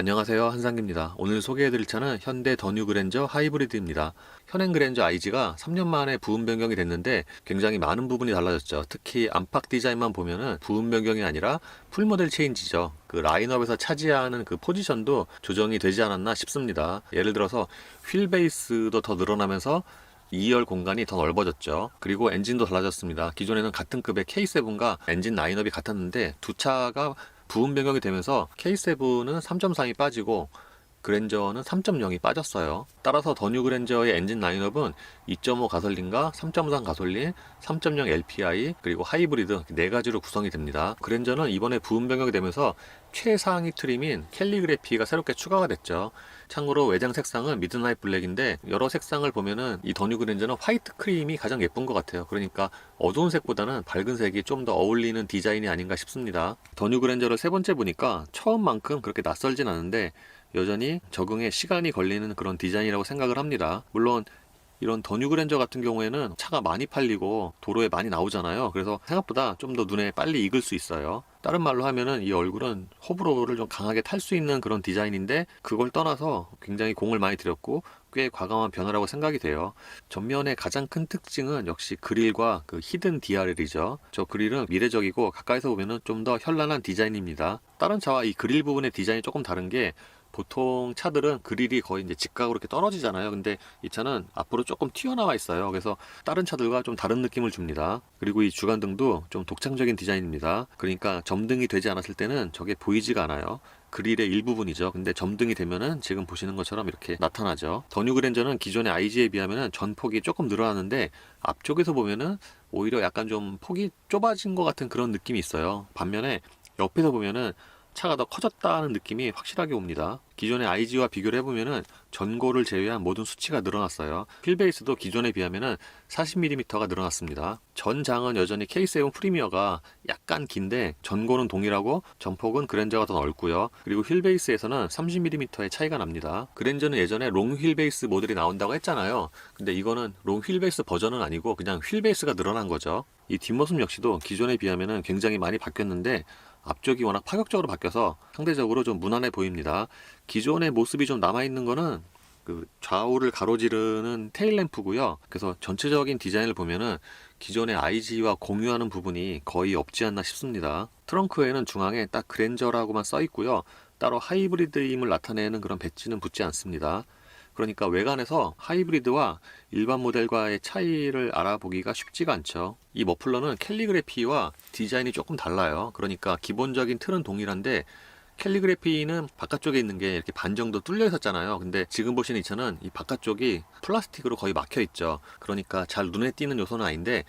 안녕하세요, 한상기입니다. 오늘 소개해드릴 차는 현대 더 뉴 그랜저 하이브리드입니다. 현행 그랜저 IG가 3년 만에 부품 변경이 됐는데 굉장히 많은 부분이 달라졌죠. 특히 안팎 디자인만 보면은 부품 변경이 아니라 풀모델 체인지죠. 그 라인업에서 차지하는 그 포지션도 조정이 되지 않았나 싶습니다. 예를 들어서 휠 베이스도 더 늘어나면서 2열 공간이 더 넓어졌죠. 그리고 엔진도 달라졌습니다. 기존에는 같은 급의 K7과 엔진 라인업이 같았는데 두 차가 부분 변경이 되면서 K7은 3.3이 빠지고 그랜저는 3.0이 빠졌어요. 따라서 더 뉴 그랜저의 엔진 라인업은 2.5 가솔린과 3.3 가솔린, 3.0 LPI, 그리고 하이브리드 네 가지로 구성이 됩니다. 그랜저는 이번에 부분 변경이 되면서 최상위 트림인 캘리그래피가 새롭게 추가가 됐죠. 참고로 외장 색상은 미드나잇 블랙인데 여러 색상을 보면은 이 더 뉴 그랜저는 화이트 크림이 가장 예쁜 것 같아요. 그러니까 어두운 색보다는 밝은 색이 좀 더 어울리는 디자인이 아닌가 싶습니다. 더 뉴 그랜저를 세 번째 보니까 처음만큼 그렇게 낯설진 않은데 여전히 적응에 시간이 걸리는 그런 디자인이라고 생각을 합니다. 물론 이런 더 뉴 그랜저 같은 경우에는 차가 많이 팔리고 도로에 많이 나오잖아요. 그래서 생각보다 좀 더 눈에 빨리 익을 수 있어요. 다른 말로 하면은 이 얼굴은 호불호를 좀 강하게 탈 수 있는 그런 디자인인데 그걸 떠나서 굉장히 공을 많이 들였고 꽤 과감한 변화라고 생각이 돼요. 전면의 가장 큰 특징은 역시 그릴과 그 히든 DRL이죠. 저 그릴은 미래적이고 가까이서 보면은 좀 더 현란한 디자인입니다. 다른 차와 이 그릴 부분의 디자인이 조금 다른 게 보통 차들은 그릴이 거의 이제 직각으로 이렇게 떨어지잖아요. 근데 이 차는 앞으로 조금 튀어나와 있어요. 그래서 다른 차들과 좀 다른 느낌을 줍니다. 그리고 이 주간등도 좀 독창적인 디자인입니다. 그러니까 점등이 되지 않았을 때는 저게 보이지가 않아요. 그릴의 일부분이죠. 근데 점등이 되면은 지금 보시는 것처럼 이렇게 나타나죠. 더 뉴 그랜저는 기존의 IG에 비하면은 전폭이 조금 늘어났는데 앞쪽에서 보면은 오히려 약간 좀 폭이 좁아진 것 같은 그런 느낌이 있어요. 반면에 옆에서 보면은 차가 더 커졌다는 느낌이 확실하게 옵니다. 기존의 IG와 비교를 해보면은 전고를 제외한 모든 수치가 늘어났어요. 휠베이스도 기존에 비하면은 40mm가 늘어났습니다. 전장은 여전히 K7 프리미어가 약간 긴데 전고는 동일하고 전폭은 그랜저가 더 넓고요. 그리고 휠베이스에서는 30mm의 차이가 납니다. 그랜저는 예전에 롱 휠베이스 모델이 나온다고 했잖아요. 근데 이거는 롱 휠베이스 버전은 아니고 그냥 휠베이스가 늘어난 거죠. 이 뒷모습 역시도 기존에 비하면은 굉장히 많이 바뀌었는데 앞쪽이 워낙 파격적으로 바뀌어서 상대적으로 좀 무난해 보입니다. 기존의 모습이 좀 남아있는 거는 그 좌우를 가로지르는 테일램프고요. 그래서 전체적인 디자인을 보면은 기존의 IG와 공유하는 부분이 거의 없지 않나 싶습니다. 트렁크에는 중앙에 딱 그랜저라고만 써 있고요. 따로 하이브리드임을 나타내는 그런 배지는 붙지 않습니다. 그러니까 외관에서 하이브리드와 일반 모델과의 차이를 알아보기가 쉽지가 않죠. 이 머플러는 캘리그래피와 디자인이 조금 달라요. 그러니까 기본적인 틀은 동일한데 캘리그래피는 바깥쪽에 있는 게 이렇게 반 정도 뚫려 있었잖아요. 근데 지금 보시는 이 차는 이 바깥쪽이 플라스틱으로 거의 막혀 있죠. 그러니까 잘 눈에 띄는 요소는 아닌데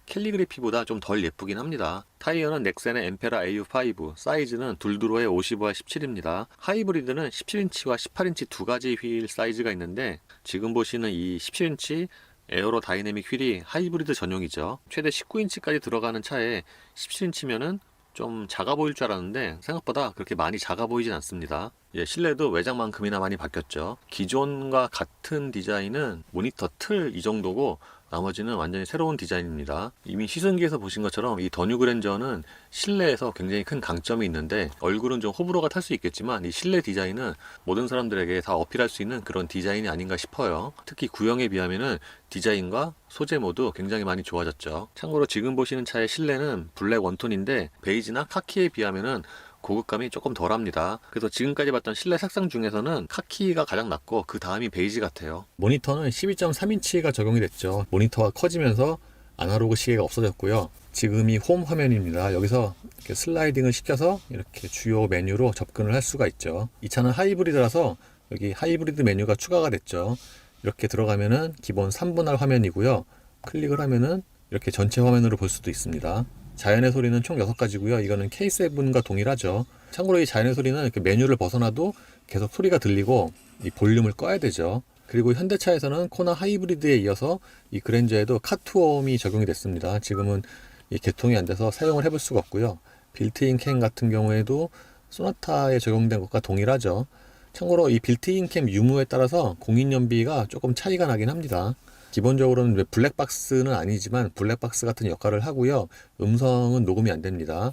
캘리그래피보다 좀 덜 예쁘긴 합니다. 타이어는 넥센의 엠페라 AU5, 사이즈는 둘두로의 55와 17입니다. 하이브리드는 17인치와 18인치 두 가지 휠 사이즈가 있는데 지금 보시는 이 17인치 에어로 다이내믹 휠이 하이브리드 전용이죠. 최대 19인치까지 들어가는 차에 17인치면은 좀 작아 보일 줄 알았는데 생각보다 그렇게 많이 작아 보이진 않습니다. 예, 실내도 외장만큼이나 많이 바뀌었죠. 기존과 같은 디자인은 모니터 틀 이 정도고 나머지는 완전히 새로운 디자인입니다. 이미 시승기에서 보신 것처럼 이 더 뉴 그랜저는 실내에서 굉장히 큰 강점이 있는데 얼굴은 좀 호불호가 탈 수 있겠지만 이 실내 디자인은 모든 사람들에게 다 어필할 수 있는 그런 디자인이 아닌가 싶어요. 특히 구형에 비하면은 디자인과 소재 모두 굉장히 많이 좋아졌죠. 참고로 지금 보시는 차의 실내는 블랙 원톤인데 베이지나 카키에 비하면은 고급감이 조금 덜합니다. 그래서 지금까지 봤던 실내 색상 중에서는 카키가 가장 낫고 그 다음이 베이지 같아요. 모니터는 12.3인치가 적용이 됐죠. 모니터가 커지면서 아날로그 시계가 없어졌고요. 지금이 홈 화면입니다. 여기서 이렇게 슬라이딩을 시켜서 이렇게 주요 메뉴로 접근을 할 수가 있죠. 이 차는 하이브리드라서 여기 하이브리드 메뉴가 추가가 됐죠. 이렇게 들어가면은 기본 3분할 화면이고요. 클릭을 하면은 이렇게 전체 화면으로 볼 수도 있습니다. 자연의 소리는 총 6가지고요. 이거는 K7과 동일하죠. 참고로 이 자연의 소리는 이렇게 메뉴를 벗어나도 계속 소리가 들리고 이 볼륨을 꺼야 되죠. 그리고 현대차에서는 코나 하이브리드에 이어서 이 그랜저에도 카투어음이 적용이 됐습니다. 지금은 이 개통이 안 돼서 사용을 해볼 수가 없고요. 빌트인 캠 같은 경우에도 소나타에 적용된 것과 동일하죠. 참고로 이 빌트인 캠 유무에 따라서 공인연비가 조금 차이가 나긴 합니다. 기본적으로는 블랙박스는 아니지만 블랙박스 같은 역할을 하고요. 음성은 녹음이 안 됩니다.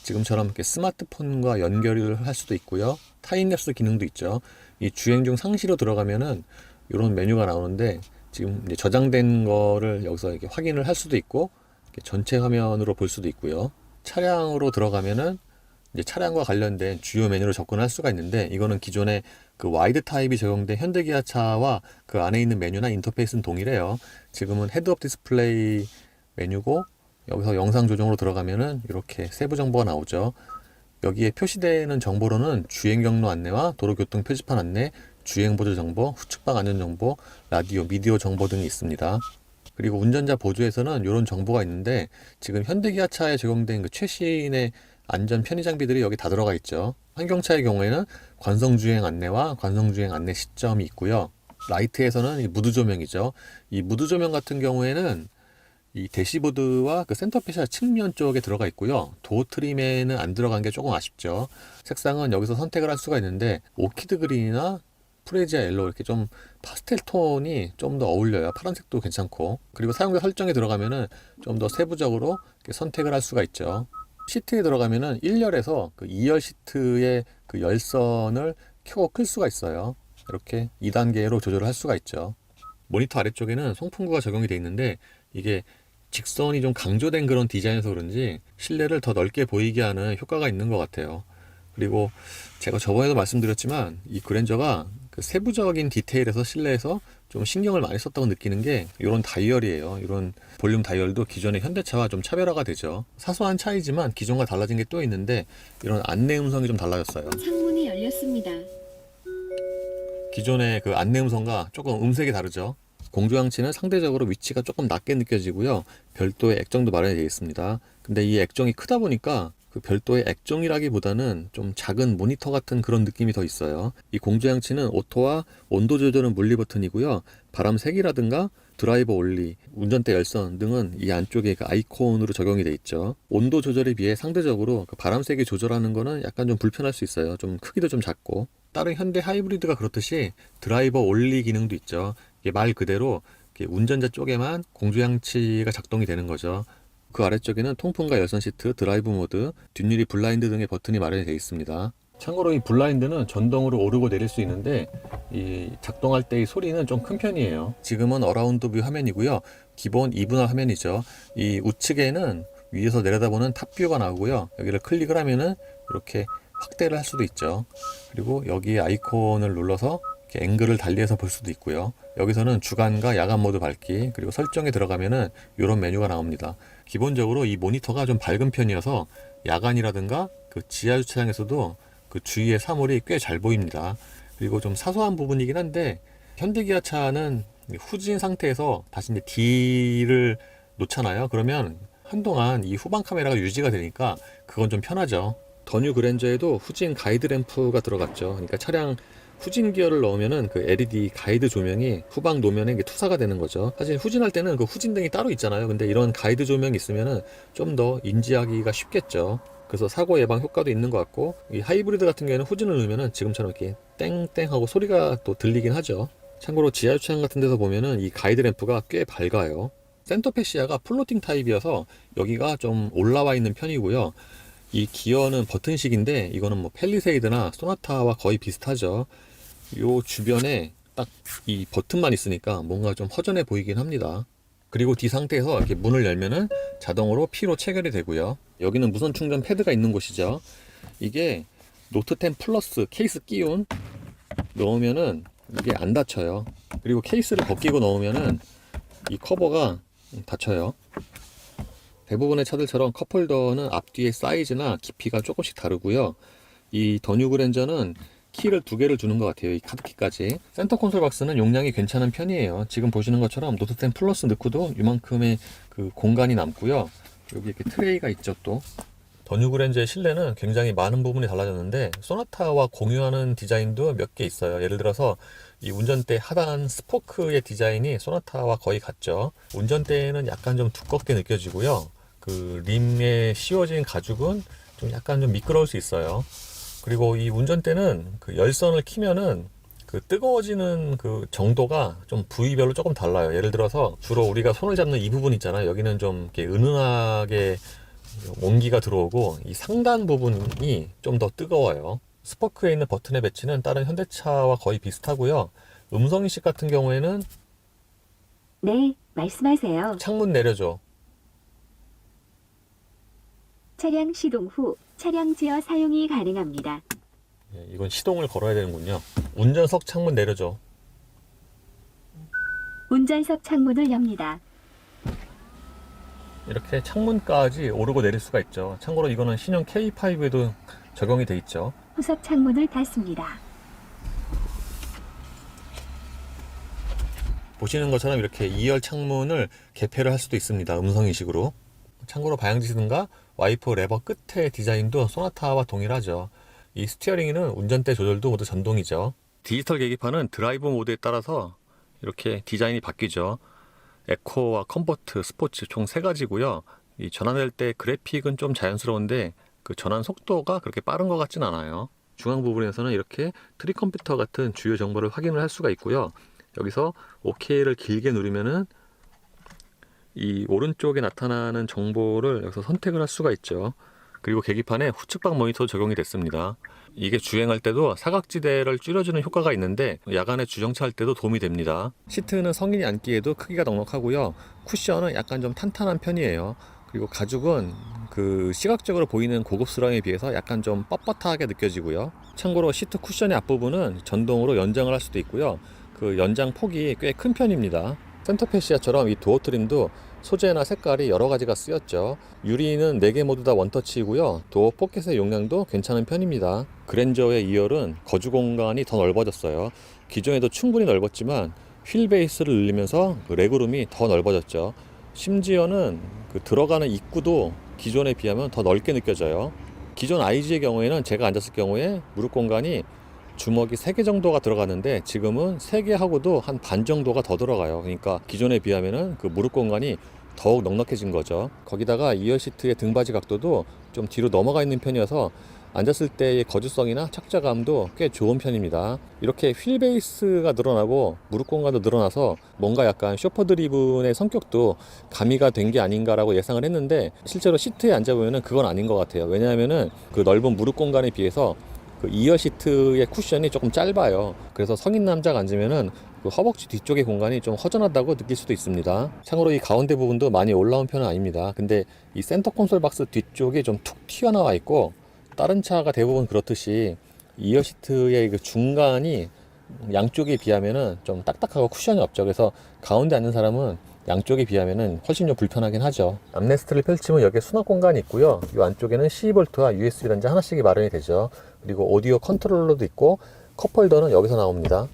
지금처럼 이렇게 스마트폰과 연결을 할 수도 있고요. 타임랩스 기능도 있죠. 이 주행 중 상시로 들어가면은 이런 메뉴가 나오는데 지금 이제 저장된 거를 여기서 이렇게 확인을 할 수도 있고 이렇게 전체 화면으로 볼 수도 있고요. 차량으로 들어가면은 이제 차량과 관련된 주요 메뉴로 접근할 수가 있는데 이거는 기존에 그 와이드 타입이 적용된 현대기아차와 그 안에 있는 메뉴나 인터페이스는 동일해요. 지금은 헤드업 디스플레이 메뉴고 여기서 영상 조정으로 들어가면은 이렇게 세부 정보가 나오죠. 여기에 표시되는 정보로는 주행 경로 안내와 도로교통 표지판 안내, 주행 보조 정보, 후측방 안전 정보, 라디오, 미디어 정보 등이 있습니다. 그리고 운전자 보조에서는 이런 정보가 있는데 지금 현대기아차에 적용된 그 최신의 안전 편의 장비들이 여기 다 들어가 있죠. 환경차의 경우에는 관성주행 안내와 관성주행 안내 시점이 있고요. 라이트에서는 이 무드 조명이죠. 이 무드 조명 같은 경우에는 이 대시보드와 그 센터페시아 측면 쪽에 들어가 있고요. 도어 트림에는 안 들어간 게 조금 아쉽죠. 색상은 여기서 선택을 할 수가 있는데 오키드 그린이나 프레지아 옐로우 이렇게 좀 파스텔 톤이 좀 더 어울려요. 파란색도 괜찮고. 그리고 사용자 설정에 들어가면은 좀 더 세부적으로 이렇게 선택을 할 수가 있죠. 시트에 들어가면은 1열에서 그 2열 시트의 그 열선을 켜고 끌 수가 있어요. 이렇게 2단계로 조절을 할 수가 있죠. 모니터 아래쪽에는 송풍구가 적용이 되어 있는데 이게 직선이 좀 강조된 그런 디자인에서 그런지 실내를 더 넓게 보이게 하는 효과가 있는 것 같아요. 그리고 제가 저번에도 말씀드렸지만 이 그랜저가 그 세부적인 디테일에서 실내에서 좀 신경을 많이 썼다고 느끼는 게 이런 다이얼이에요. 이런 볼륨 다이얼도 기존의 현대차와 좀 차별화가 되죠. 사소한 차이지만 기존과 달라진 게 또 있는데 이런 안내 음성이 좀 달라졌어요. 창문이 열렸습니다. 기존의 그 안내 음성과 조금 음색이 다르죠. 공조장치는 상대적으로 위치가 조금 낮게 느껴지고요. 별도의 액정도 마련이 되어 있습니다. 근데 이 액정이 크다 보니까 그 별도의 액정이라기보다는 좀 작은 모니터 같은 그런 느낌이 더 있어요. 이 공조장치는 오토와 온도 조절은 물리 버튼이고요. 바람 색이라든가 드라이버 올리, 운전대 열선 등은 이 안쪽에 그 아이콘으로 적용이 되어 있죠. 온도 조절에 비해 상대적으로 그 바람 색이 조절하는 거는 약간 좀 불편할 수 있어요. 좀 크기도 좀 작고. 다른 현대 하이브리드가 그렇듯이 드라이버 올리 기능도 있죠. 이게 말 그대로 운전자 쪽에만 공조장치가 작동이 되는 거죠. 그 아래쪽에는 통풍과 열선 시트, 드라이브 모드, 뒷유리 블라인드 등의 버튼이 마련이 되어 있습니다. 참고로 이 블라인드는 전동으로 오르고 내릴 수 있는데 이 작동할 때의 소리는 좀 큰 편이에요. 지금은 어라운드 뷰 화면이고요. 기본 2분할 화면이죠. 이 우측에는 위에서 내려다보는 탑뷰가 나오고요. 여기를 클릭을 하면은 이렇게 확대를 할 수도 있죠. 그리고 여기 아이콘을 눌러서 이렇게 앵글을 달리해서 볼 수도 있고요. 여기서는 주간과 야간 모드 밝기, 그리고 설정에 들어가면은 이런 메뉴가 나옵니다. 기본적으로 이 모니터가 좀 밝은 편이어서 야간이라든가 그 지하 주차장에서도 그 주위의 사물이 꽤 잘 보입니다. 그리고 좀 사소한 부분이긴 한데 현대기아차는 후진 상태에서 다시 이제 D를 놓잖아요. 그러면 한동안 이 후방 카메라가 유지가 되니까 그건 좀 편하죠. 더 뉴 그랜저에도 후진 가이드 램프가 들어갔죠. 그러니까 차량 후진 기어를 넣으면은 그 LED 가이드 조명이 후방 노면에 투사가 되는 거죠. 사실 후진할 때는 그 후진등이 따로 있잖아요. 근데 이런 가이드 조명이 있으면은 좀 더 인지하기가 쉽겠죠. 그래서 사고 예방 효과도 있는 것 같고, 이 하이브리드 같은 경우에는 후진을 넣으면은 지금처럼 이렇게 땡땡 하고 소리가 또 들리긴 하죠. 참고로 지하 주차장 같은 데서 보면은 이 가이드 램프가 꽤 밝아요. 센터페시아가 플로팅 타입이어서 여기가 좀 올라와 있는 편이고요. 이 기어는 버튼식인데 이거는 뭐 펠리세이드나 소나타와 거의 비슷하죠. 요 주변에 딱 이 버튼만 있으니까 뭔가 좀 허전해 보이긴 합니다. 그리고 뒤 상태에서 이렇게 문을 열면은 자동으로 P로 체결이 되고요. 여기는 무선 충전 패드가 있는 곳이죠. 이게 노트 10 플러스 케이스 끼운 넣으면은 이게 안 닫혀요. 그리고 케이스를 벗기고 넣으면은 이 커버가 닫혀요. 대부분의 차들처럼 컵홀더는 앞뒤의 사이즈나 깊이가 조금씩 다르고요. 이 더 뉴 그랜저는 키를 2개를 주는 것 같아요. 이 카드키까지. 센터 콘솔 박스는 용량이 괜찮은 편이에요. 지금 보시는 것처럼 노트 10 플러스 넣고도 이만큼의 그 공간이 남고요. 여기 이렇게 트레이가 있죠. 또 더 뉴 그랜저의 실내는 굉장히 많은 부분이 달라졌는데 소나타와 공유하는 디자인도 몇 개 있어요. 예를 들어서 이 운전대 하단 스포크의 디자인이 소나타와 거의 같죠. 운전대는 약간 좀 두껍게 느껴지고요. 그 림에 씌워진 가죽은 좀 약간 좀 미끄러울 수 있어요. 그리고 이 운전대는 그 열선을 키면은 그 뜨거워지는 그 정도가 좀 부위별로 조금 달라요. 예를 들어서 주로 우리가 손을 잡는 이 부분 있잖아요. 여기는 좀 이렇게 은은하게 온기가 들어오고 이 상단 부분이 좀 더 뜨거워요. 스포크에 있는 버튼의 배치는 다른 현대차와 거의 비슷하고요. 음성인식 같은 경우에는 네, 말씀하세요. 창문 내려줘. 차량 시동 후 차량 제어 사용이 가능합니다. 이건 시동을 걸어야 되는군요. 운전석 창문 내려줘. 운전석 창문을 엽니다. 이렇게 창문까지 오르고 내릴 수가 있죠. 참고로 이거는 신형 K5에도 적용이 돼 있죠. 후석 창문을 닫습니다. 보시는 것처럼 이렇게 2열 창문을 개폐를 할 수도 있습니다. 음성인식으로. 참고로 방향지시등과 와이퍼 레버 끝의 디자인도 소나타와 동일하죠. 이 스티어링에는 운전대 조절도 모두 전동이죠. 디지털 계기판은 드라이브 모드에 따라서 이렇게 디자인이 바뀌죠. 에코와 컴포트, 스포츠 총 3가지고요. 이 전환될 때 그래픽은 좀 자연스러운데 그 전환 속도가 그렇게 빠른 것 같진 않아요. 중앙 부분에서는 이렇게 트리 컴퓨터 같은 주요 정보를 확인을 할 수가 있고요. 여기서 OK를 길게 누르면은 이 오른쪽에 나타나는 정보를 여기서 선택을 할 수가 있죠. 그리고 계기판에 후측방 모니터 적용이 됐습니다. 이게 주행할 때도 사각지대를 줄여주는 효과가 있는데 야간에 주정차할 때도 도움이 됩니다. 시트는 성인이 앉기에도 크기가 넉넉하고요. 쿠션은 약간 좀 탄탄한 편이에요. 그리고 가죽은 그 시각적으로 보이는 고급스러움에 비해서 약간 좀 뻣뻣하게 느껴지고요. 참고로 시트 쿠션의 앞부분은 전동으로 연장을 할 수도 있고요. 그 연장 폭이 꽤 큰 편입니다. 센터페시아처럼 이 도어 트림도 소재나 색깔이 여러 가지가 쓰였죠. 유리는 4개 모두 다 원터치이고요. 도어 포켓의 용량도 괜찮은 편입니다. 그랜저의 2열은 거주 공간이 더 넓어졌어요. 기존에도 충분히 넓었지만 휠 베이스를 늘리면서 그 레그룸이 더 넓어졌죠. 심지어는 그 들어가는 입구도 기존에 비하면 더 넓게 느껴져요. 기존 IG의 경우에는 제가 앉았을 경우에 무릎 공간이 주먹이 3개 정도가 들어가는데 지금은 3개 하고도 한 반 정도가 더 들어가요. 그러니까 기존에 비하면은 그 무릎 공간이 더욱 넉넉해진 거죠. 거기다가 2열 시트의 등받이 각도도 좀 뒤로 넘어가 있는 편이어서 앉았을 때의 거주성이나 착자감도 꽤 좋은 편입니다. 이렇게 휠 베이스가 늘어나고 무릎 공간도 늘어나서 뭔가 약간 쇼퍼 드리븐의 성격도 가미가 된 게 아닌가라고 예상을 했는데 실제로 시트에 앉아보면은 그건 아닌 것 같아요. 왜냐하면은 그 넓은 무릎 공간에 비해서 그 2열 시트의 쿠션이 조금 짧아요. 그래서 성인 남자가 앉으면은 그 허벅지 뒤쪽의 공간이 좀 허전하다고 느낄 수도 있습니다. 참고로 이 가운데 부분도 많이 올라온 편은 아닙니다. 근데 이 센터 콘솔 박스 뒤쪽이 좀 툭 튀어나와 있고 다른 차가 대부분 그렇듯이 2열 시트의 그 중간이 양쪽에 비하면은 좀 딱딱하고 쿠션이 없죠. 그래서 가운데 앉는 사람은 양쪽에 비하면은 훨씬 좀 불편하긴 하죠. 암레스트를 펼치면 여기에 수납 공간이 있고요. 이 안쪽에는 12V와 USB 단자 하나씩이 마련이 되죠. 그리고 오디오 컨트롤러도 있고 컵홀더는 여기서 나옵니다.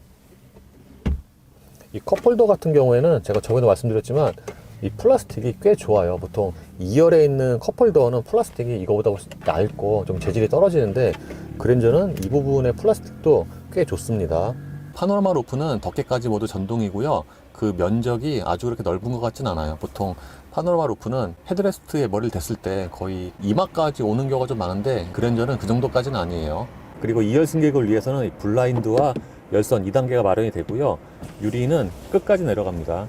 이 컵홀더 같은 경우에는 제가 저번에 말씀드렸지만 이 플라스틱이 꽤 좋아요. 보통 2열에 있는 컵홀더는 플라스틱이 이거보다 훨씬 얇고 좀 재질이 떨어지는데 그랜저는 이 부분의 플라스틱도 꽤 좋습니다. 파노라마 루프는 덮개까지 모두 전동이고요. 그 면적이 아주 그렇게 넓은 것 같진 않아요. 보통 파노라마 루프는 헤드레스트에 머리를 댔을 때 거의 이마까지 오는 경우가 좀 많은데 그랜저는 그 정도까지는 아니에요. 그리고 2열 승객을 위해서는 블라인드와 열선 2단계가 마련이 되고요. 유리는 끝까지 내려갑니다.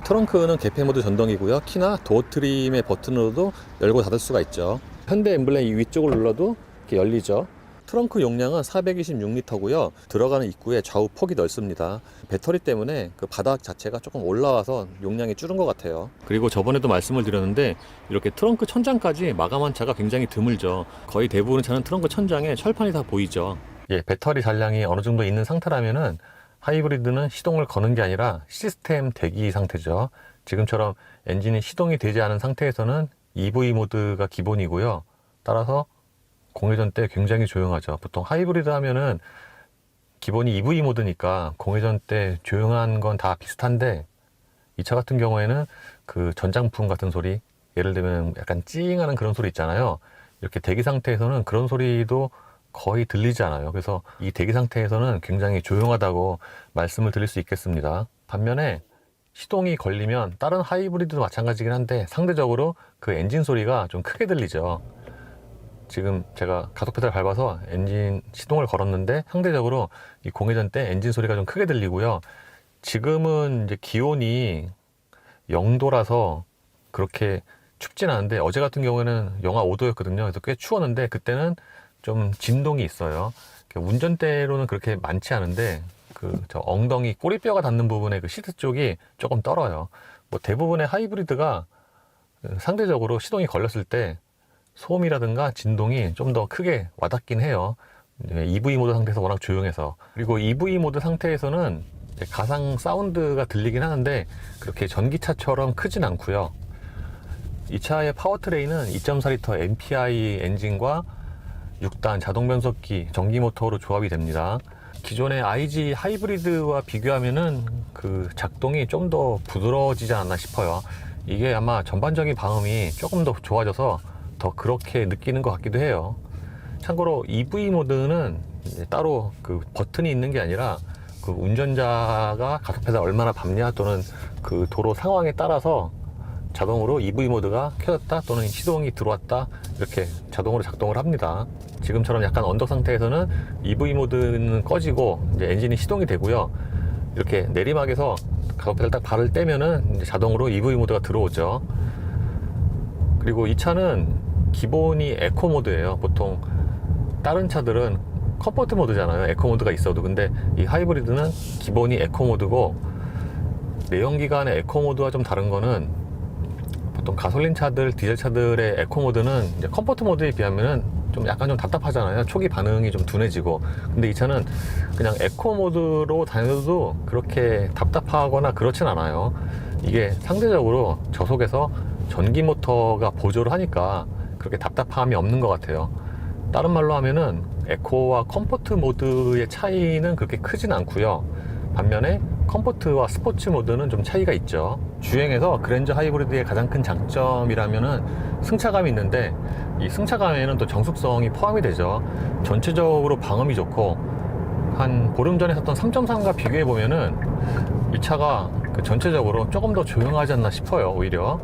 트렁크는 개폐 모드 전동이고요. 키나 도어 트림의 버튼으로도 열고 닫을 수가 있죠. 현대 엠블렘 이 위쪽을 눌러도 이렇게 열리죠. 트렁크 용량은 426리터고요. 들어가는 입구에 좌우 폭이 넓습니다. 배터리 때문에 그 바닥 자체가 조금 올라와서 용량이 줄은 것 같아요. 그리고 저번에도 말씀을 드렸는데 이렇게 트렁크 천장까지 마감한 차가 굉장히 드물죠. 거의 대부분의 차는 트렁크 천장에 철판이 다 보이죠. 예, 배터리 잔량이 어느 정도 있는 상태라면은 하이브리드는 시동을 거는 게 아니라 시스템 대기 상태죠. 지금처럼 엔진이 시동이 되지 않은 상태에서는 EV 모드가 기본이고요. 따라서 공회전 때 굉장히 조용하죠. 보통 하이브리드 하면은 기본이 EV 모드니까 공회전 때 조용한 건 다 비슷한데 이 차 같은 경우에는 그 전장품 같은 소리, 예를 들면 약간 찡하는 그런 소리 있잖아요. 이렇게 대기 상태에서는 그런 소리도 거의 들리지 않아요. 그래서 이 대기 상태에서는 굉장히 조용하다고 말씀을 드릴 수 있겠습니다. 반면에 시동이 걸리면 다른 하이브리드도 마찬가지긴 한데 상대적으로 그 엔진 소리가 좀 크게 들리죠. 지금 제가 가속 페달 밟아서 엔진 시동을 걸었는데 상대적으로 이 공회전 때 엔진 소리가 좀 크게 들리고요. 지금은 이제 기온이 0도라서 그렇게 춥진 않은데 어제 같은 경우에는 영하 5도였거든요. 그래서 꽤 추웠는데 그때는 좀 진동이 있어요. 운전대로는 그렇게 많지 않은데 저 엉덩이 꼬리뼈가 닿는 부분에 그 시트 쪽이 조금 떨어요. 뭐 대부분의 하이브리드가 상대적으로 시동이 걸렸을 때 소음이라든가 진동이 좀 더 크게 와닿긴 해요. EV 모드 상태에서 워낙 조용해서. 그리고 EV 모드 상태에서는 가상 사운드가 들리긴 하는데 그렇게 전기차처럼 크진 않고요. 이 차의 파워트레인은 2.4L MPI 엔진과 6단 자동 변속기 전기 모터로 조합이 됩니다. 기존의 IG 하이브리드와 비교하면은 그 작동이 좀 더 부드러워지지 않나 싶어요. 이게 아마 전반적인 방음이 조금 더 좋아져서 더 그렇게 느끼는 것 같기도 해요. 참고로 EV 모드는 따로 그 버튼이 있는 게 아니라 그 운전자가 가속 페달 얼마나 밟냐 또는 그 도로 상황에 따라서 자동으로 EV 모드가 켜졌다 또는 시동이 들어왔다 이렇게 자동으로 작동을 합니다. 지금처럼 약간 언덕 상태에서는 EV 모드는 꺼지고 이제 엔진이 시동이 되고요. 이렇게 내리막에서 가속 페달 딱 발을 떼면은 이제 자동으로 EV 모드가 들어오죠. 그리고 이 차는 기본이 에코 모드예요. 보통 다른 차들은 컴포트 모드잖아요. 에코 모드가 있어도. 근데 이 하이브리드는 기본이 에코 모드고, 내연기관의 에코 모드와 좀 다른 거는 보통 가솔린 차들, 디젤 차들의 에코 모드는 이제 컴포트 모드에 비하면은 좀 약간 좀 답답하잖아요. 초기 반응이 좀 둔해지고. 근데 이 차는 그냥 에코 모드로 다녀도 그렇게 답답하거나 그렇진 않아요. 이게 상대적으로 저속에서 전기 모터가 보조를 하니까 그렇게 답답함이 없는 것 같아요. 다른 말로 하면은 에코와 컴포트 모드의 차이는 그렇게 크진 않고요. 반면에 컴포트와 스포츠 모드는 좀 차이가 있죠. 주행에서 그랜저 하이브리드의 가장 큰 장점이라면은 승차감이 있는데, 이 승차감에는 또 정숙성이 포함이 되죠. 전체적으로 방음이 좋고, 한 보름 전에 샀던 3.3과 비교해 보면은 이 차가 그 전체적으로 조금 더 조용하지 않나 싶어요. 오히려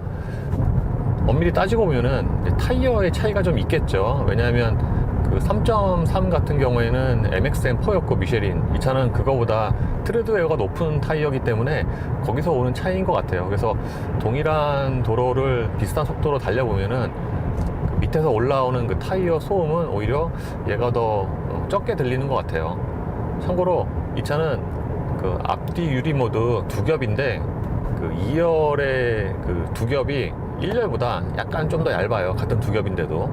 엄밀히 따지고 보면은 타이어의 차이가 좀 있겠죠. 왜냐하면 그 3.3 같은 경우에는 MXM4였고 미쉐린, 이 차는 그거보다 트레드웨어가 높은 타이어이기 때문에 거기서 오는 차이인 것 같아요. 그래서 동일한 도로를 비슷한 속도로 달려보면은 그 밑에서 올라오는 그 타이어 소음은 오히려 얘가 더 적게 들리는 것 같아요. 참고로 이 차는 그 앞뒤 유리 모드 두 겹인데 그 2열의 그 두 겹이 1열보다 약간 좀 더 얇아요. 같은 두 겹인데도.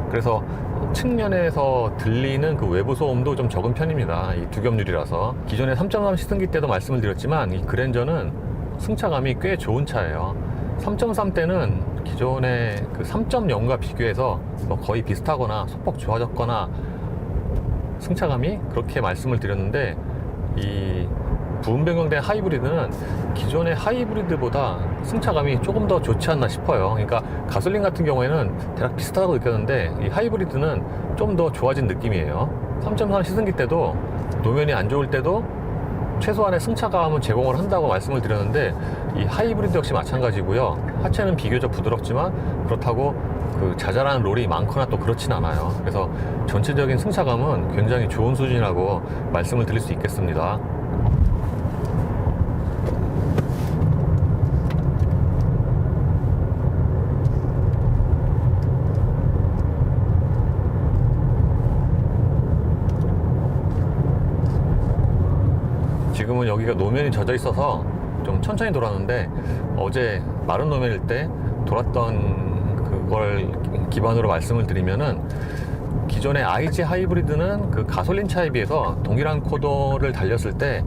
그래서 측면에서 들리는 그 외부 소음도 좀 적은 편입니다. 이 두 겹유리라서. 기존에 3.3 시승기 때도 말씀을 드렸지만 이 그랜저는 승차감이 꽤 좋은 차예요. 3.3 때는 기존의 그 3.0과 비교해서 뭐 거의 비슷하거나 소폭 좋아졌거나 승차감이 그렇게 말씀을 드렸는데, 이 부분 변경된 하이브리드는 기존의 하이브리드보다 승차감이 조금 더 좋지 않나 싶어요. 그러니까 가솔린 같은 경우에는 대략 비슷하다고 느꼈는데 이 하이브리드는 좀 더 좋아진 느낌이에요. 3.3 시승기 때도 노면이 안 좋을 때도 최소한의 승차감은 제공을 한다고 말씀을 드렸는데, 이 하이브리드 역시 마찬가지고요. 하체는 비교적 부드럽지만 그렇다고 그 자잘한 롤이 많거나 또 그렇진 않아요. 그래서 전체적인 승차감은 굉장히 좋은 수준이라고 말씀을 드릴 수 있겠습니다. 지금은 여기가 노면이 젖어 있어서 좀 천천히 돌았는데, 어제 마른 노면일 때 돌았던 그걸 기반으로 말씀을 드리면은, 기존의 IG 하이브리드는 그 가솔린 차에 비해서 동일한 코도를 달렸을 때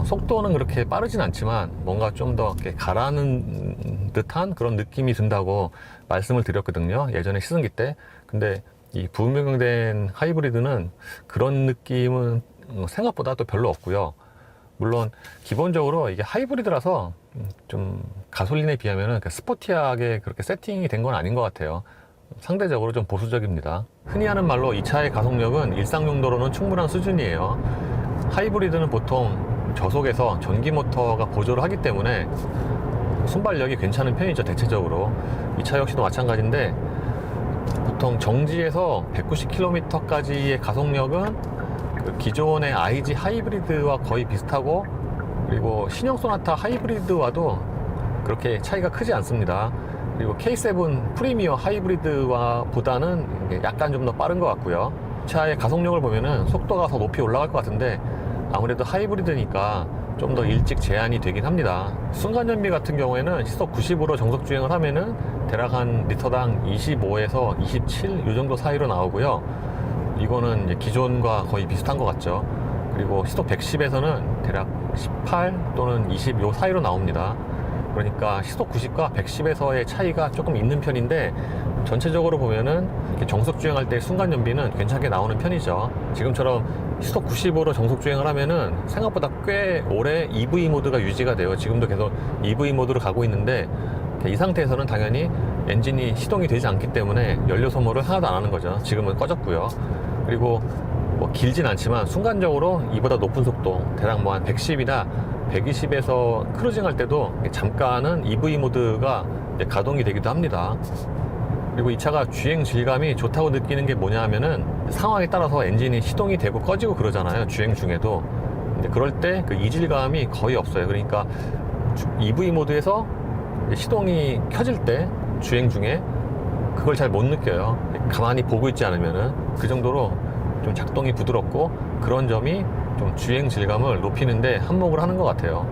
속도는 그렇게 빠르진 않지만 뭔가 좀 더 가라앉는 듯한 그런 느낌이 든다고 말씀을 드렸거든요. 예전에 시승기 때. 근데 이 부분 변경된 하이브리드는 그런 느낌은 생각보다 또 별로 없고요. 물론 기본적으로 이게 하이브리드라서 좀 가솔린에 비하면 스포티하게 그렇게 세팅이 된 건 아닌 것 같아요. 상대적으로 좀 보수적입니다. 흔히 하는 말로 이 차의 가속력은 일상 용도로는 충분한 수준이에요. 하이브리드는 보통 저속에서 전기 모터가 보조를 하기 때문에 순발력이 괜찮은 편이죠. 대체적으로 이 차 역시도 마찬가지인데, 보통 정지에서 190km까지의 가속력은 그 기존의 IG 하이브리드와 거의 비슷하고, 그리고 신형 소나타 하이브리드와도 그렇게 차이가 크지 않습니다. 그리고 K7 프리미어 하이브리드와 보다는 약간 좀 더 빠른 것 같고요. 차의 가속력을 보면은 속도가 더 높이 올라갈 것 같은데 아무래도 하이브리드니까 좀 더 일찍 제한이 되긴 합니다. 순간연비 같은 경우에는 시속 90으로 정속 주행을 하면은 대략 한 리터당 25에서 27 이 정도 사이로 나오고요. 이거는 이제 기존과 거의 비슷한 것 같죠. 그리고 시속 110에서는 대략 18 또는 20 요 사이로 나옵니다. 그러니까 시속 90과 110에서의 차이가 조금 있는 편인데 전체적으로 보면은 이렇게 정속 주행할 때 순간 연비는 괜찮게 나오는 편이죠. 지금처럼 시속 90으로 정속 주행을 하면은 생각보다 꽤 오래 EV 모드가 유지가 돼요. 지금도 계속 EV 모드로 가고 있는데 이 상태에서는 당연히 엔진이 시동이 되지 않기 때문에 연료 소모를 하나도 안 하는 거죠. 지금은 꺼졌고요. 그리고 뭐 길진 않지만 순간적으로 이보다 높은 속도 대략 뭐 한 110이나 120에서 크루징 할 때도 잠깐은 EV 모드가 가동이 되기도 합니다. 그리고 이 차가 주행 질감이 좋다고 느끼는 게 뭐냐 하면은 상황에 따라서 엔진이 시동이 되고 꺼지고 그러잖아요. 주행 중에도. 근데 그럴 때 그 이질감이 거의 없어요. 그러니까 EV 모드에서 시동이 켜질 때 주행 중에 그걸 잘 못 느껴요. 가만히 보고 있지 않으면은. 그 정도로 좀 작동이 부드럽고 그런 점이 좀 주행 질감을 높이는데 한몫을 하는 것 같아요.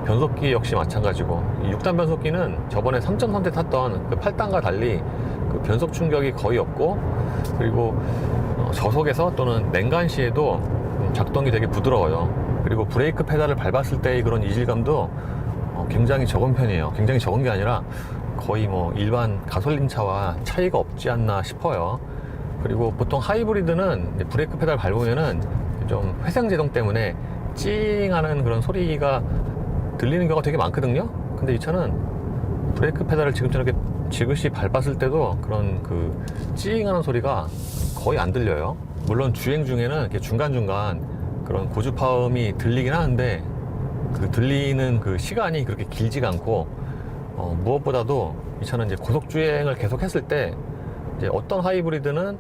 변속기 역시 마찬가지고 6단 변속기는 저번에 3.3대 탔던 그 8단과 달리 그 변속 충격이 거의 없고 그리고 저속에서 또는 냉간시에도 작동이 되게 부드러워요. 그리고 브레이크 페달을 밟았을 때의 그런 이질감도 굉장히 적은 편이에요. 굉장히 적은 게 아니라 거의 뭐 일반 가솔린 차와 차이가 없지 않나 싶어요. 그리고 보통 하이브리드는 브레이크 페달 밟으면은 좀 회생제동 때문에 찡하는 그런 소리가 들리는 경우가 되게 많거든요. 근데 이 차는 브레이크 페달을 지금처럼 이렇게 지그시 밟았을 때도 그런 그 찡하는 소리가 거의 안 들려요. 물론 주행 중에는 이렇게 중간중간 그런 고주파음이 들리긴 하는데 그 들리는 그 시간이 그렇게 길지가 않고 무엇보다도 이 차는 이제 고속 주행을 계속 했을 때 이제 어떤 하이브리드는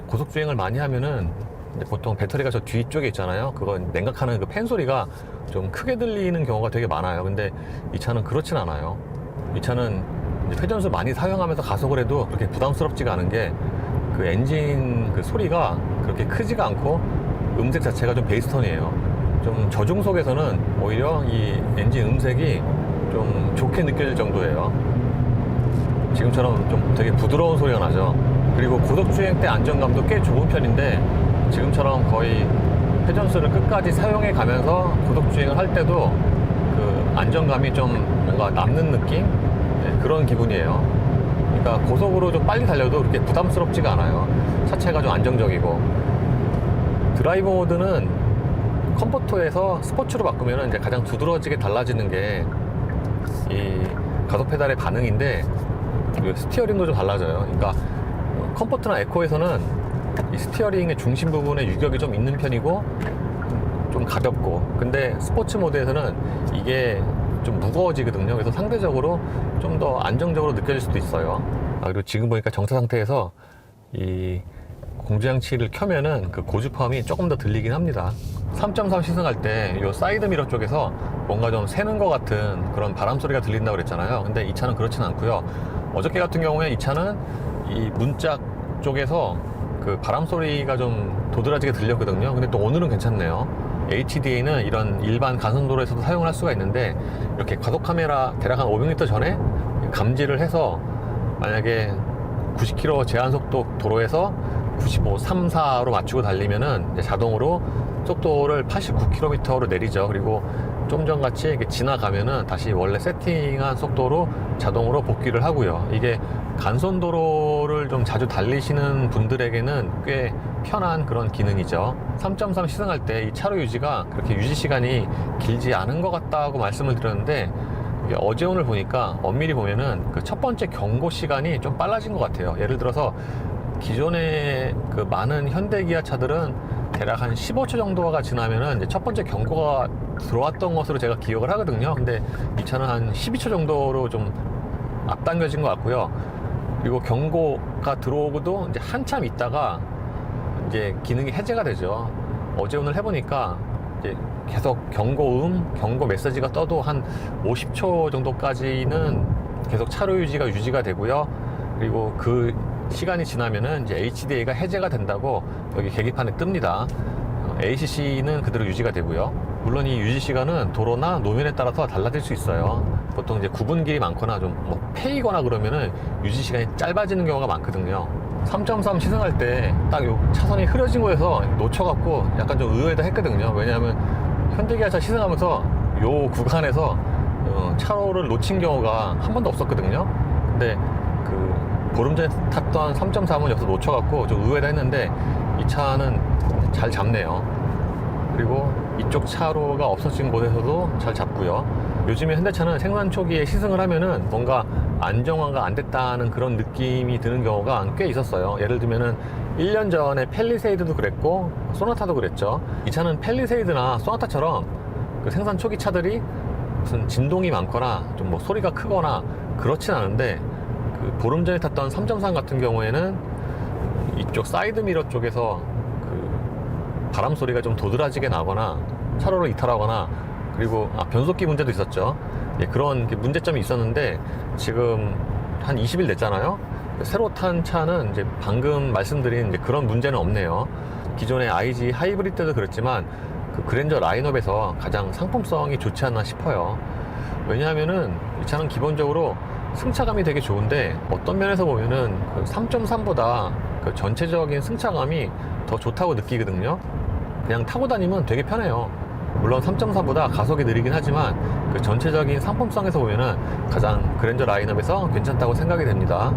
고속 주행을 많이 하면은 이제 보통 배터리가 저 뒤쪽에 있잖아요. 그거 냉각하는 그 팬 소리가 좀 크게 들리는 경우가 되게 많아요. 근데 이 차는 그렇진 않아요. 이 차는 이제 회전수 많이 사용하면서 가속을 해도 그렇게 부담스럽지가 않은 게 그 엔진 그 소리가 그렇게 크지가 않고 음색 자체가 좀 베이스톤이에요. 좀 저중속에서는 오히려 이 엔진 음색이 좀 좋게 느껴질 정도예요. 지금처럼 좀 되게 부드러운 소리가 나죠. 그리고 고속주행 때 안정감도 꽤 좋은 편인데 지금처럼 거의 회전수를 끝까지 사용해 가면서 고속주행을 할 때도 그 안정감이 좀 뭔가 남는 느낌? 네, 그런 기분이에요. 그러니까 고속으로 좀 빨리 달려도 그렇게 부담스럽지가 않아요. 차체가 좀 안정적이고. 드라이브 모드는 컴포트에서 스포츠로 바꾸면 이제 가장 두드러지게 달라지는 게 이 가속 페달의 반응인데 스티어링도 좀 달라져요. 그러니까 컴포트나 에코에서는 이 스티어링의 중심 부분에 유격이 좀 있는 편이고 좀 가볍고, 근데 스포츠 모드에서는 이게 좀 무거워지거든요. 그래서 상대적으로 좀 더 안정적으로 느껴질 수도 있어요. 그리고 지금 보니까 정차 상태에서 이 공조장치를 켜면은 그 고주파음이 조금 더 들리긴 합니다. 3.3 시승할 때 이 사이드 미러 쪽에서 뭔가 좀 새는 것 같은 그런 바람 소리가 들린다고 그랬잖아요. 근데 이 차는 그렇진 않고요. 어저께 같은 경우에 이 차는 이 문짝 쪽에서 그 바람 소리가 좀 도드라지게 들렸거든요. 근데 또 오늘은 괜찮네요. HDA는 이런 일반 가성도로에서도 사용을 할 수가 있는데 이렇게 가속 카메라 대략 한 500m 전에 감지를 해서 만약에 90km 제한속도 도로에서 95, 3, 4로 맞추고 달리면은 이제 자동으로 속도를 89km로 내리죠. 그리고 좀 전같이 이렇게 지나가면은 다시 원래 세팅한 속도로 자동으로 복귀를 하고요. 이게 간선도로를 좀 자주 달리시는 분들에게는 꽤 편한 그런 기능이죠. 3.3 시승할 때 이 차로 유지가 그렇게 유지 시간이 길지 않은 것 같다고 말씀을 드렸는데 이게 어제 오늘 보니까 엄밀히 보면은 그 첫 번째 경고 시간이 좀 빨라진 것 같아요. 예를 들어서 기존에 그 많은 현대 기아 차들은 대략 한 15초 정도가 지나면은 이제 첫 번째 경고가 들어왔던 것으로 제가 기억을 하거든요. 근데 이 차는 한 12초 정도로 좀 앞당겨진 것 같고요. 그리고 경고가 들어오고도 이제 한참 있다가 이제 기능이 해제가 되죠. 어제 오늘 해보니까 이제 계속 경고 메시지가 떠도 한 50초 정도까지는 계속 차로 유지가 되고요. 그리고 그 시간이 지나면은 이제 HDA가 해제가 된다고 여기 계기판에 뜹니다. ACC는 그대로 유지가 되고요. 물론 이 유지 시간은 도로나 노면에 따라서 달라질 수 있어요. 보통 이제 구분길이 많거나 좀 뭐 패이거나 그러면은 유지 시간이 짧아지는 경우가 많거든요. 3.3 시승할 때 딱 요 차선이 흐려진 곳에서 놓쳐갖고 약간 좀 의외다 했거든요. 왜냐하면 현대기아차 시승하면서 요 구간에서 차로를 놓친 경우가 한 번도 없었거든요. 근데 그 보름 전에 탔던 3.3은 여기서 놓쳐갖고 좀 의외다 했는데 이 차는 잘 잡네요. 그리고 이쪽 차로가 없어진 곳에서도 잘 잡고요. 요즘에 현대차는 생산 초기에 시승을 하면은 뭔가 안정화가 안 됐다는 그런 느낌이 드는 경우가 꽤 있었어요. 예를 들면은 1년 전에 팰리세이드도 그랬고 소나타도 그랬죠. 이 차는 팰리세이드나 소나타처럼 그 생산 초기 차들이 무슨 진동이 많거나 좀 뭐 소리가 크거나 그렇진 않은데 그 보름 전에 탔던 3.3 같은 경우에는 이쪽 사이드 미러 쪽에서 그 바람 소리가 좀 도드라지게 나거나 차로를 이탈하거나 그리고 변속기 문제도 있었죠. 예, 그런 문제점이 있었는데 지금 한 20일 됐잖아요. 새로 탄 차는 이제 방금 말씀드린 이제 그런 문제는 없네요. 기존의 IG 하이브리드 때도 그랬지만 그 그랜저 라인업에서 가장 상품성이 좋지 않나 싶어요. 왜냐하면은 이 차는 기본적으로 승차감이 되게 좋은데 어떤 면에서 보면은 그 3.3보다 그 전체적인 승차감이 더 좋다고 느끼거든요. 그냥 타고 다니면 되게 편해요. 물론 3.4보다 가속이 느리긴 하지만 그 전체적인 상품성에서 보면은 가장 그랜저 라인업에서 괜찮다고 생각이 됩니다.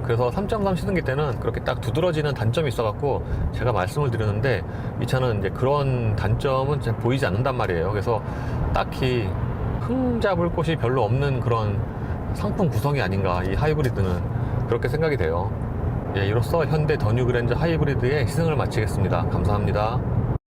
그래서 3.3 시승기 때는 그렇게 딱 두드러지는 단점이 있어갖고 제가 말씀을 드렸는데 이 차는 이제 그런 단점은 잘 보이지 않는단 말이에요. 그래서 딱히 흠잡을 곳이 별로 없는 그런 상품 구성이 아닌가 이 하이브리드는 그렇게 생각이 돼요. 예, 이로써 현대 더 뉴 그랜저 하이브리드의 시승을 마치겠습니다. 감사합니다.